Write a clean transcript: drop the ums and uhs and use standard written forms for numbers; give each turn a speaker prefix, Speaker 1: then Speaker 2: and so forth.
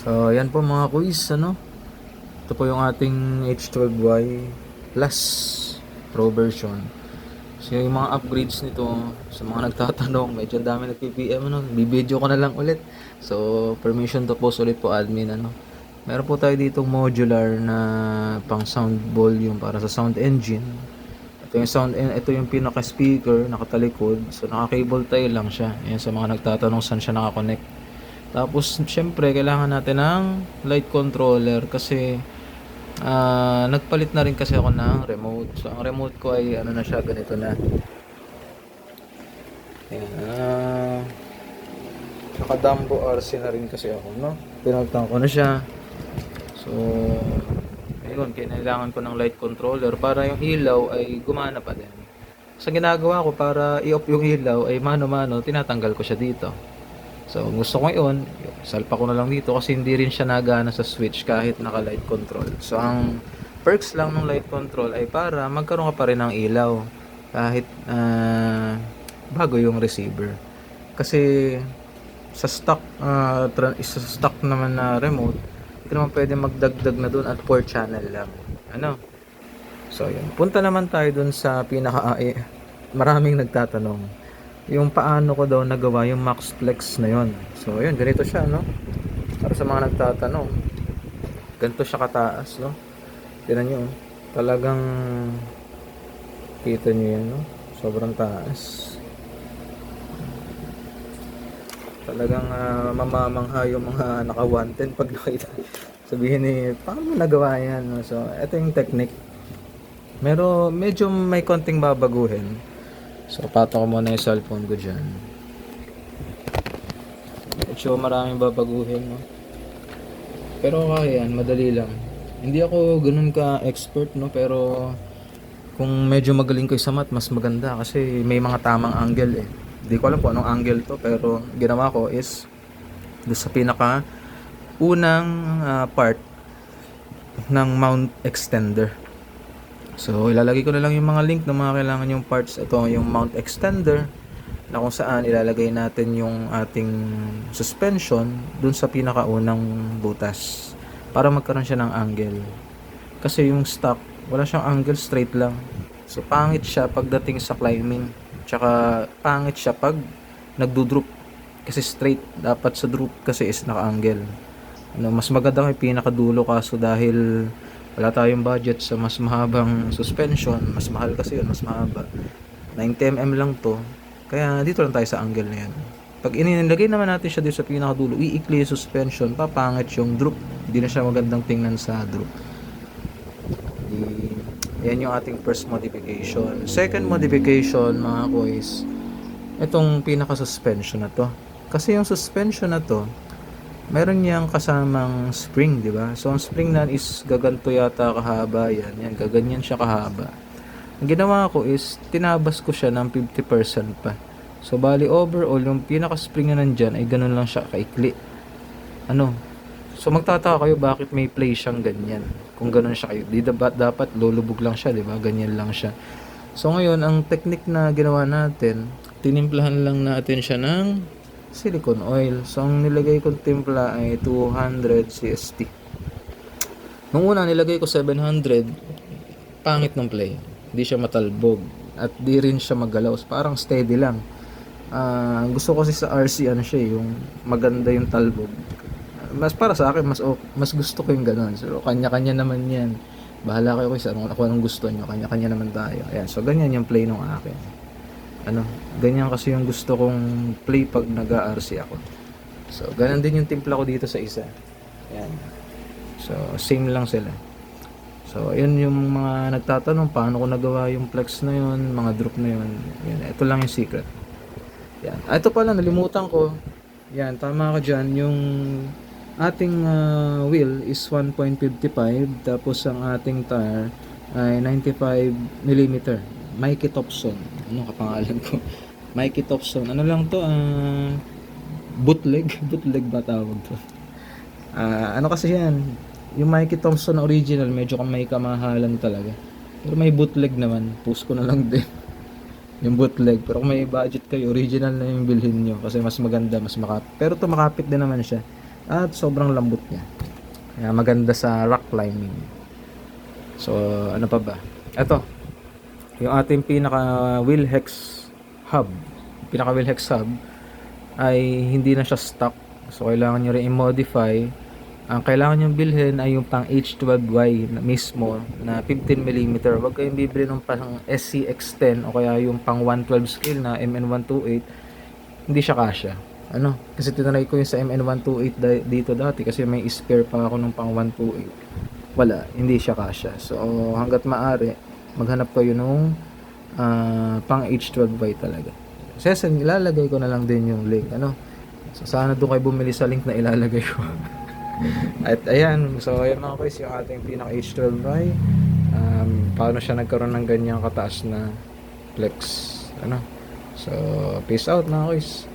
Speaker 1: So, yan po mga quiz, ano? Ito po yung ating H12Y Plus Pro version. So, yung mga upgrades nito, sa mga nagtatanong, medyo dami nag-PPM, ano? Bibideo ko na lang ulit. So, permission to post ulit po admin, ano? Meron po tayo ditong modular na pang sound volume para sa sound engine. Ito yung pinaka speaker nakatalikod. So naka-cable tie lang siya. Ayan sa mga nagtatanong saan siya naka-connect. Tapos syempre kailangan natin ng light controller kasi nagpalit na rin kasi ako ng remote. So ang remote ko ay ano na siya, ganito na. Ayan. Naka-Dumbo RC na rin kasi ako, no? Pinagtan ko na siya. So ayun, kailangan ko ng light controller para yung ilaw ay gumana pa din. Sa ginagawa ko para i-off yung ilaw ay mano-mano tinatanggal ko siya dito. So gusto ko ngayon, salpa ko na lang dito kasi hindi rin siya nagana sa switch kahit naka light control. So ang perks lang ng light control ay para magkaroon ka pa rin ng ilaw kahit bago yung receiver. Kasi sa stock naman na remote, hindi naman pwede magdagdag na doon at 4 channel lang. Ano? So, yun. Punta naman tayo dun sa maraming nagtatanong. Yung paano ko daw nagawa yung Max Flex na yon. So, yun. Ganito siya, no? Para sa mga nagtatanong. Ganito siya kataas, no? Tignan nyo. Talagang kita nyo yan, no? Sobrang taas. Talagang mamamangha yung mga naka-110 pag nakita. Sabihin ni, paano mo nagawa yan? No? So, ito yung technique. Medyo may konting babaguhin. So, pato ko muna yung cellphone ko dyan. Medyo maraming babaguhin, no? Pero kaya yan, madali lang. Hindi ako ganun ka-expert, no? Pero kung medyo magaling kayo sa math, mas maganda kasi may mga tamang angle eh. Hindi ko alam kung anong angle to, pero ginawa ko is doon sa pinaka unang part ng mount extender. So ilalagay ko na lang yung mga link ng mga kailangan yung parts. Ito yung mount extender na kung saan ilalagay natin yung ating suspension dun sa pinakaunang butas para magkaroon siya ng angle. Kasi yung stock wala siyang angle, straight lang. So pangit siya pagdating sa climbing. Tsaka pangit siya pag nagdo-droop kasi straight. Dapat sa drop kasi is naka-angle. Ano, mas maganda kay pinakadulo kaso dahil wala tayong budget sa mas mahabang suspension, mas mahal kasi yun, mas mahaba. 90mm lang to. Kaya dito lang tayo sa angle na yan. Pag inilagay naman natin siya dito sa pinakadulo, iikli yung suspension, papangit yung drop. Hindi na siya magandang tingnan sa drop. Yan yung ating first modification. Second modification, mga boys, itong pinaka-suspension na to. Kasi yung suspension na to, meron niyang kasamang spring, di ba? So, ang spring na is gaganto yata kahaba yan. Yan, gaganyan siya kahaba. Ang ginawa ko is, tinabas ko siya ng 50% pa. So, bali overall, yung pinaka-spring na nandyan ay ganun lang siya kaikli. Ano? So magtataka kayo bakit may play siyang ganyan. Kung ganun siya kayo, di dapat lulubog lang siya, 'di ba? Ganyan lang siya. So ngayon, ang technique na ginawa natin, tinimplahan lang natin siya ng silicone oil. So ang nilagay kong timpla ay 200 CST. Nung una nilagay ko 700, pangit ng play. Hindi siya matalbog at di rin siya magalaw. Parang steady lang. Gusto ko kasi sa RC ano siya, yung maganda yung talbog. Mas para sa akin mas gusto ko yung gano'n. So kanya-kanya naman 'yan. Bahala kayo sa anong gusto niyo. Kanya-kanya naman tayo. Ayan. So ganyan yung play ng akin. Ano, ganyan kasi yung gusto kong play pag nag-RC ako. So ganun din yung timpla ko dito sa isa. Ayan. So same lang sila. So ayun yung mga nagtatanong paano ko nagawa yung flex na yun, mga drop na yun. Yan, ito lang yung secret. Yan. Ito pala nalimutan ko. Yan, tama ka dyan. Yung ating wheel is 1.55 tapos ang ating tire ay 95mm. Mikey Thompson. Ano kapangalan ko? Mikey Thompson. Ano lang to? Bootleg. Bootleg ba tawag to? Ano kasi yan? Yung Mikey Thompson original medyo may kamahalan talaga. Pero may bootleg naman. Post ko na lang din. Yung bootleg. Pero kung may budget kayo, original na yung bilhin nyo. Kasi mas maganda, mas makapit. Pero to makapit din naman siya. at sobrang lambot niya. Kaya maganda sa rock climbing. So, ano pa ba? Ito, yung ating pinaka wheel hex hub. Pinaka wheel hex hub ay hindi na siya stock. So, kailangan nyo rin i-modify. Ang kailangan nyo bilhin ay yung pang H12Y na mismo na 15mm. Huwag kayong bibili ng pang SCX10 o kaya yung pang 112 scale na MN128. Hindi siya kasya. Ano? Kasi tinry ko yung sa MN128 dito dati kasi may spare pa ako nung pang 128. Wala, hindi siya kasya. So, hanggat maaari, maghanap kayo nung pang H12Y talaga. So, ilalagay ko na lang din yung link. Ano? So, sana doon kayo bumili sa link na ilalagay ko. At ayan, so ayan mga guys, yung ating pinaka H12Y. Paano siya nagkaroon ng ganyang kataas na flex. Ano? So, peace out mga guys.